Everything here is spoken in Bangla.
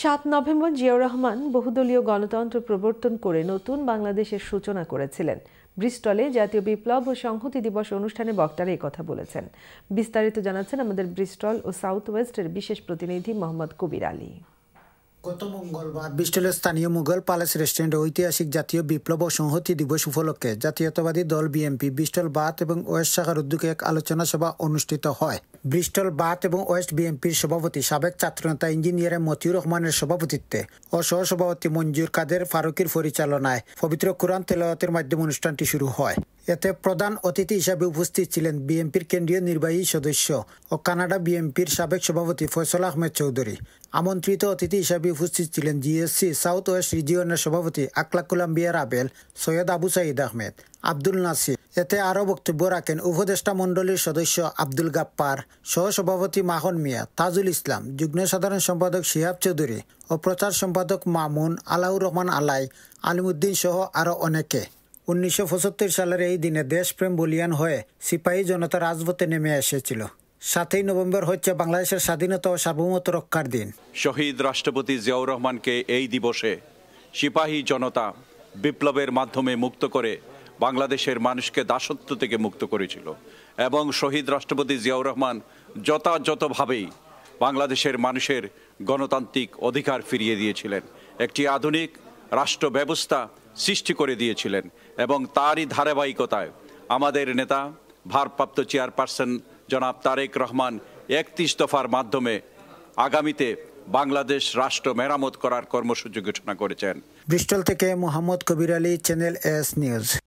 ৭ নভেম্বর জিয়াউর রহমান বহুদলীয় গণতন্ত্র প্রবর্তন করে নতুন বাংলাদেশের সূচনা করেছিলেন। ব্রিস্টলে জাতীয় বিপ্লব ও সংহতি দিবস অনুষ্ঠানে বক্তারা এই কথা বলেছেন। বিস্তারিত জানাচ্ছেন আমাদের ব্রিস্টল ও সাউথ ওয়েস্টের বিশেষ প্রতিনিধি মোহাম্মদ কবির আলী। গত মঙ্গলবার ব্রিস্টলের স্থানীয় মুঘল প্যালেস রেস্টুরেন্টে ঐতিহাসিক জাতীয় বিপ্লব ও সংহতি দিবস উপলক্ষে জাতীয়তাবাদী দল বিএনপি ব্রিস্টল বাথ এবং ওয়েস্ট শাখার উদ্যোগে এক আলোচনা সভা অনুষ্ঠিত হয়। ব্রিস্টল বাথ এবং ওয়েস্ট বিএনপির সভাপতি সাবেক ছাত্রনেতা ইঞ্জিনিয়ার মতিউর রহমানের সভাপতিত্বে ও সহসভাপতি মঞ্জুর কাদের ফারুকির পরিচালনায় পবিত্র কোরআন তেলাওয়াতের মাধ্যমে অনুষ্ঠানটি শুরু হয়। এতে প্রধান অতিথি হিসাবে উপস্থিত ছিলেন বিএনপির কেন্দ্রীয় নির্বাহী সদস্য ও কানাডা বিএনপির সাবেক সভাপতি ফয়সাল আহমেদ চৌধুরী। আমন্ত্রিত অতিথি হিসাবে উপস্থিত ছিলেন জিএসসি সাউথ ওয়েস্ট রিজিয়নের সভাপতি আখলাকুল আম্বিয়া রাবেল, সৈয়দ আবু সাইদ আহমেদ, আব্দুল নাসির। এতে আরও বক্তব্য রাখেন উপদেষ্টা মণ্ডলীর সদস্য আব্দুল গাপ্পার, সহসভাপতি মাখন মিয়া, তাজুল ইসলাম, যুগ্ম সাধারণ সম্পাদক শিহাব চৌধুরী ও প্রচার সম্পাদক মামুন, আলাউর রহমান আলাই, আলিমুদ্দিন সহ আরও অনেকে। 1975 সালের এই দিনে দেশপ্রেম বলিয়ান হয়ে সিপাহী জনতা রাজপথে নেমে এসেছিল। 7 নভেম্বর হচ্ছে বাংলাদেশের স্বাধীনতা ও সার্বভৌমত্ব রক্ষার দিন। শহীদ রাষ্ট্রপতি জিয়াউর রহমানকে এই দিবসে সিপাহী জনতা বিপ্লবের মাধ্যমে মুক্ত করে বাংলাদেশের মানুষকে দাসত্ব থেকে মুক্ত করেছিল এবং শহীদ রাষ্ট্রপতি জিয়াউর রহমান যথাযথভাবেই বাংলাদেশের মানুষের গণতান্ত্রিক অধিকার ফিরিয়ে দিয়েছিলেন, একটি আধুনিক রাষ্ট্র ব্যবস্থা সৃষ্টি করে দিয়েছিলেন এবং তারই ধারাবাহিকতায় আমাদের নেতা ভারপ্রাপ্ত চেয়ারপারসন জনাব তারেক রহমান 31 দফার মাধ্যমে আগামীতে বাংলাদেশ রাষ্ট্র মেরামত করার কর্মসূচি ঘোষণা করেছেন। ব্রিস্টল থেকে মোহাম্মদ কবির আলী, চ্যানেল এস নিউজ।